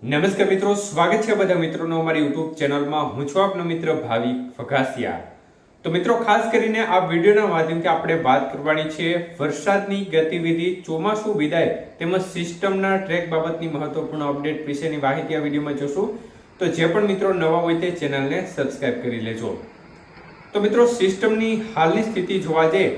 નમસ્કાર મિત્રો, સ્વાગત છે બધા મિત્રોનો અમારી યુટ્યુબ ચેનલમાં। હું છું આપનો મિત્ર ભાવિક ફગાસિયા। તો મિત્રો, ખાસ કરીને આ વિડીયોના માધ્યમથી આપણે વાત કરવાની છે વરસાદની ગતિવિધિ, ચોમાસું વિદાય તેમજ સિસ્ટમના ટ્રેક બાબતની મહત્વપૂર્ણ અપડેટ વિશેની માહિતી આ વિડીયોમાં જોશું। તો જે પણ મિત્રો નવા હોય તે ચેનલને સબસ્ક્રાઇબ કરી લેજો। તો મિત્રો, સિસ્ટમની હાલની સ્થિતિ જોવા જઈએ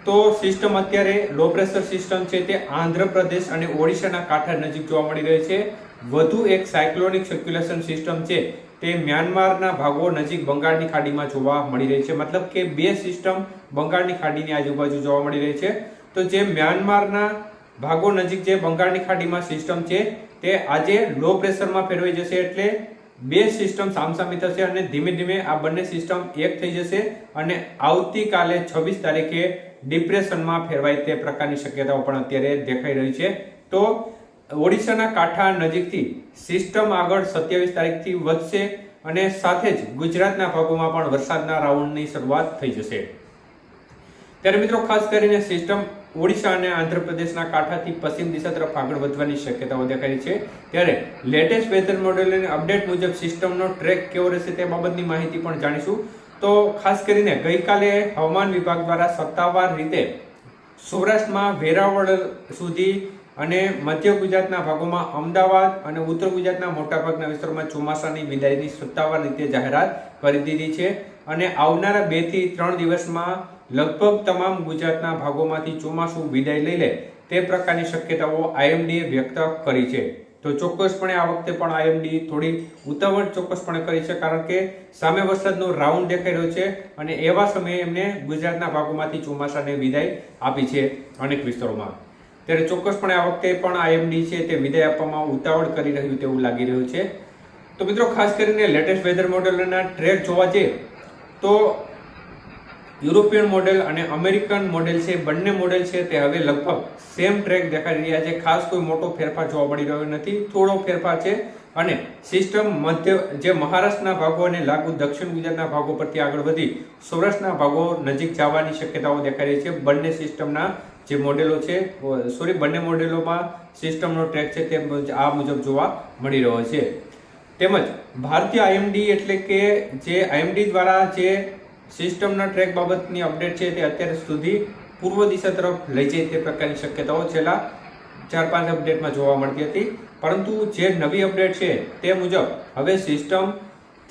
તો સિસ્ટમ અત્યારે લો પ્રેશર સિસ્ટમ છે તે આંધ્રપ્રદેશ અને ઓડિશાના કાંઠા નજીક જોવા મળી રહી છે। વધુ એક સાયક્લોનિક સર્ક્યુલેશન સિસ્ટમ છે તે મ્યાનમારના ભાગો નજીક બંગાળની ખાડીમાં જોવા મળી રહી છે। મતલબ કે બે સિસ્ટમ બંગાળની ખાડીની આજુબાજુ જોવા મળી રહી છે। તો જે મ્યાનમારના ભાગો નજીક જે બંગાળની ખાડીમાં સિસ્ટમ છે તે આજે લો પ્રેશરમાં ફેરવાઈ જશે, એટલે બે સિસ્ટમ સામસામી થશે અને ધીમે ધીમે આ બંને સિસ્ટમ એક થઈ જશે અને આવતીકાલે 26 તારીખે ડિપ્રેશનમાં ફેરવાય તે પ્રકારની શક્યતાઓ પણ અત્યારે દેખાઈ રહી છે। તો ઓડિશાના કાંઠા નજીકથી સિસ્ટમ આગળ 27 તારીખથી વધશે અને સાથે જ ગુજરાતના ભાગોમાં પણ વરસાદના રાઉન્ડની શરૂઆત થઈ જશે। ત્યારે મિત્રો, ખાસ કરીને સિસ્ટમ ઓડિશા અને આંધ્રપ્રદેશના કાંઠાથી પશ્ચિમ દિશા તરફ આગળ વધવાની શક્યતાઓ દેખાઈ છે। ત્યારે લેટેસ્ટ વેધર મોડેલ અને અપડેટ મુજબ સિસ્ટમનો ટ્રેક કેવો રહેશે તે બાબતની માહિતી પણ જાણીશું। તો ખાસ કરીને ગઈકાલે હવામાન વિભાગ દ્વારા સત્તાવાર રીતે સૌરાષ્ટ્રમાં વેરાવળ સુધી અને મધ્ય ગુજરાતના ભાગોમાં અમદાવાદ અને ઉત્તર ગુજરાતના મોટાભાગના વિસ્તારોમાં ચોમાસાની વિદાયની સત્તાવાર રીતે જાહેરાત કરી દીધી છે અને આવનારા 2 થી 3 દિવસમાં લગભગ તમામ ગુજરાતના ભાગોમાંથી ચોમાસું વિદાય લઈ લે તે પ્રકારની શક્યતાઓ આઈએમડીએ વ્યક્ત કરી છે। તો ચોક્કસપણે આ વખતે પણ આઈએમડી થોડી ઉતાવળ ચોક્કસપણે કરી છે, કારણ કે સામે વરસાદનો રાઉન્ડ દેખાઈ રહ્યો છે અને એવા સમયે એમને ગુજરાતના ભાગોમાંથી ચોમાસાને વિદાય આપી છે અનેક વિસ્તારોમાં। ત્યારે ચોક્કસપણે આ વખતે પણ આઈએમડી છે તે વિદાય આપવામાં ઉતાવળ કરી રહ્યું તેવું લાગી રહ્યું છે। તો મિત્રો, ખાસ કરીને લેટેસ્ટ વેધર મોડેલના ટ્રેક જોવા જઈએ તો યુરોપિયન મોડેલ અને અમેરિકન મોડેલ છે, બંને મોડેલ છે તે હવે લગભગ સેમ ટ્રેક દેખાઈ રહ્યા છે। ખાસ કોઈ મોટો ફેરફાર જોવા મળી રહ્યો નથી, થોડો ફેરફાર છે અને સિસ્ટમ મધ્ય જે મહારાષ્ટ્રના ભાગો અને લાગુ દક્ષિણ ગુજરાતના ભાગો પરથી આગળ વધી સૌરાષ્ટ્રના ભાગો નજીક જવાની શક્યતાઓ દેખાઈ રહી છે। બંને સિસ્ટમના જે મોડેલો છે બંને મોડેલોમાં સિસ્ટમનો ટ્રેક છે તે આ મુજબ જોવા મળી રહ્યો છે। તેમજ ભારતીય આઈએમડી એટલે કે જે આઈએમડી દ્વારા જે સિસ્ટમના ટ્રેક બાબતની અપડેટ છે તે અત્યાર સુધી પૂર્વ દિશા તરફ લઈ જાય તે પ્રકારની શક્યતાઓ છેલ્લા 4-5 અપડેટમાં જોવા મળતી હતી, પરંતુ જે નવી અપડેટ છે તે મુજબ હવે સિસ્ટમ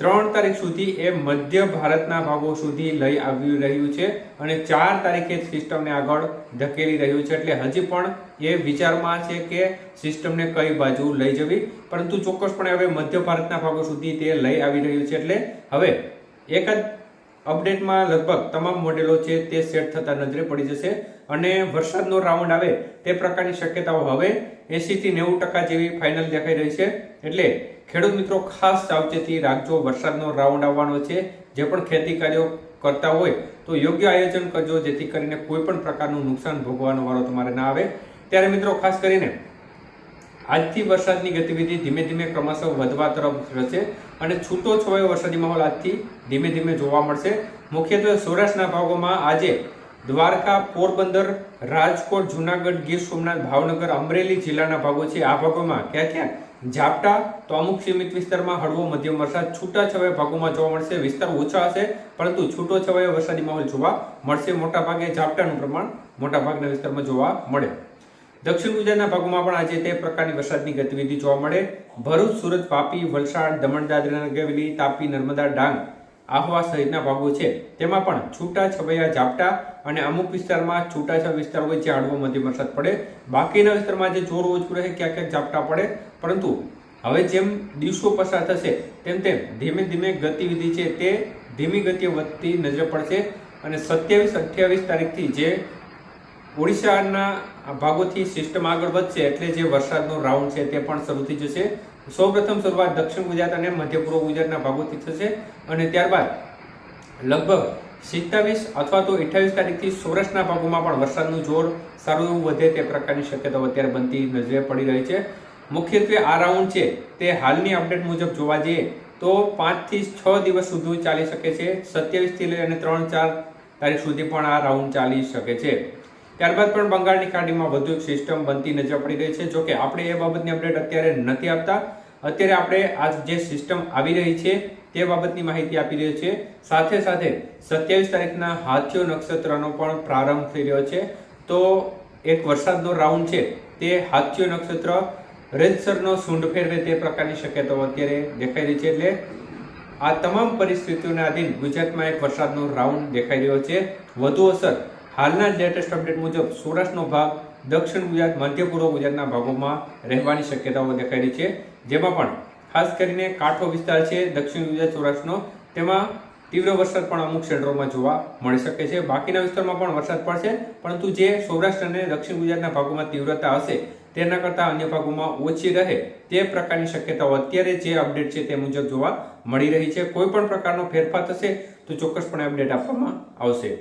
3 તારીખ સુધી એ મધ્ય ભારતના ભાગો સુધી લઈ આવી રહ્યું છે અને 4 તારીખે સિસ્ટમને આગળ ધકેલી રહ્યું છે। એટલે હજી પણ એ વિચારમાં છે કે સિસ્ટમને કઈ બાજુ લઈ જવી, પરંતુ ચોક્કસપણે હવે મધ્ય ભારતના ભાગો સુધી તે લઈ આવી રહ્યું છે। એટલે હવે એક જ અપડેટમાં લગભગ તમામ મોડેલો છે તે સેટ થતા નજરે પડી જશે અને વરસાદનો રાઉન્ડ આવે તે પ્રકારની શક્યતાઓ હવે 80 થી 90% જેવી ફાઇનલ દેખાઈ રહી છે। એટલે ખેડૂત મિત્રો ખાસ સાવચેતી રાખજો, વરસાદનો રાઉન્ડ આવવાનો છે। જે પણ ખેતી કાર્યો કરતા હોય તો યોગ્ય આયોજન કરજો, જેથી કરીને કોઈ પણ પ્રકારનું નુકસાન ભોગવવાનો વારો તમારે ના આવે। ત્યારે મિત્રો, ખાસ કરીને આજથી વરસાદની ગતિવિધિ ધીમે ધીમે ક્રમશઃ વધવા તરફ રહેશે અને છૂટો છવાયો વરસાદી માહોલ આજથી ધીમે ધીમે જોવા મળશે। મુખ્યત્વે સૌરાષ્ટ્રના ભાગોમાં આજે દ્વારકા, પોરબંદર, રાજકોટ, જુનાગઢ, ગીર સોમનાથ, ભાવનગર, અમરેલી જિલ્લાના ભાગો છે આ ભાગોમાં ક્યાં ક્યાં ઝાપટા તો અમુક સીમિત વિસ્તારમાં હળવો મધ્યમ વરસાદ છૂટાછવાયા ભાગોમાં જોવા મળશે। વિસ્તાર ઓછા હશે પરંતુ છૂટો છવાયો વરસાદી માહોલ જોવા મળશે। મોટા ભાગે ઝાપટાનું પ્રમાણ મોટા ભાગના વિસ્તારમાં જોવા મળે। દક્ષિણ ગુજરાતના ભાગોમાં પણ આજે તે પ્રકારની વરસાદની ગતિવિધિ જોવા મળે। ભરૂચ, સુરત, વાપી, વલસાડ, દમણ, દાદરા નગર હવેલી, તાપી, નર્મદા, ડાંગ, આહવા સહિતના ભાગો છે તેમાં પણ છૂટા છવાયા ઝાપટા અને અમુક વિસ્તારમાં છૂટાછવાયા વિસ્તાર હોય જ્યાં હળવો મધ્યમ વરસાદ પડે। બાકીના વિસ્તારમાં જે જોર ઓછું રહે ક્યાંક ક્યાંક ઝાપટા પડે, પરંતુ હવે જેમ દિવસો પસાર થશે તેમ તેમ ધીમે ધીમે ગતિવિધિ છે તે ધીમી ગતિએ વધતી નજરે પડશે અને 27-28 તારીખથી જે ઓડિશાના ભાગોથી સિસ્ટમ આગળ વધશે એટલે જે વરસાદનો રાઉન્ડ છે તે પણ શરૂ થઈ જશે। સૌપ્રથમ શરૂઆત દક્ષિણ ગુજરાત અને મધ્ય પૂર્વ ગુજરાતના ભાગોથી થશે અને ત્યારબાદ લગભગ 27 અથવા તો 28 તારીખથી સૌરાષ્ટ્રના ભાગોમાં પણ વરસાદનું જોર સારું એવું વધે તે પ્રકારની શક્યતાઓ અત્યારે બનતી નજરે પડી રહી છે। મુખ્યત્વે આ રાઉન્ડ છે તે હાલની અપડેટ મુજબ જોવા જઈએ તો 5 થી 6 દિવસ સુધી ચાલી શકે છે। 27 થી લઈ અને 3-4 તારીખ સુધી પણ આ રાઉન્ડ ચાલી શકે છે। ત્યારબાદ પણ બંગાળની ખાડીમાં વધુ એક સિસ્ટમ બનતી નજર પડી રહી છે। જોકે આપણે એ બાબતની અપડેટ અત્યારે નથી આપતા, અત્યારે આપણે આ જે સિસ્ટમ આવી રહી છે તે બાબતની માહિતી આપી રહ્યો છે. સાથે સાથે 27 તારીખના હાથીઓ નક્ષત્રનો પણ પ્રારંભ થઈ રહ્યો છે. તો એક વરસાદનો રાઉન્ડ છે તે હાથીઓ નક્ષત્ર રેતસરનો સૂંઢ ફેરવે તે પ્રકારની શક્યતાઓ અત્યારે દેખાઈ રહી છે. એટલે આ તમામ પરિસ્થિતિઓના આધીન ગુજરાતમાં એક વરસાદનો રાઉન્ડ દેખાઈ રહ્યો છે. વધુ અસર હાલના લેટેસ્ટ અપડેટ મુજબ સૌરાષ્ટ્રનો ભાગ, દક્ષિણ ગુજરાત, મધ્ય પૂર્વ ગુજરાતના ભાગોમાં રહેવાની શક્યતાઓ દેખાઈ રહી છે. જેમાં પણ ખાસ કરીને કાંઠો વિસ્તાર છે દક્ષિણ ગુજરાત સૌરાષ્ટ્રનો, તેમાં તીવ્ર વરસાદ પણ અમુક ક્ષેત્રોમાં જોવા મળી શકે છે. બાકીના વિસ્તારમાં પણ વરસાદ પડશે, પરંતુ જે સૌરાષ્ટ્ર અને દક્ષિણ ગુજરાતના ભાગોમાં તીવ્રતા હશે તેના કરતાં અન્ય ભાગોમાં ઓછી રહે તે પ્રકારની શક્યતાઓ અત્યારે જે અપડેટ છે તે મુજબ જોવા મળી રહી છે. કોઈ પણ પ્રકારનો ફેરફાર થશે તો ચોક્કસપણે અપડેટ આપવામાં આવશે.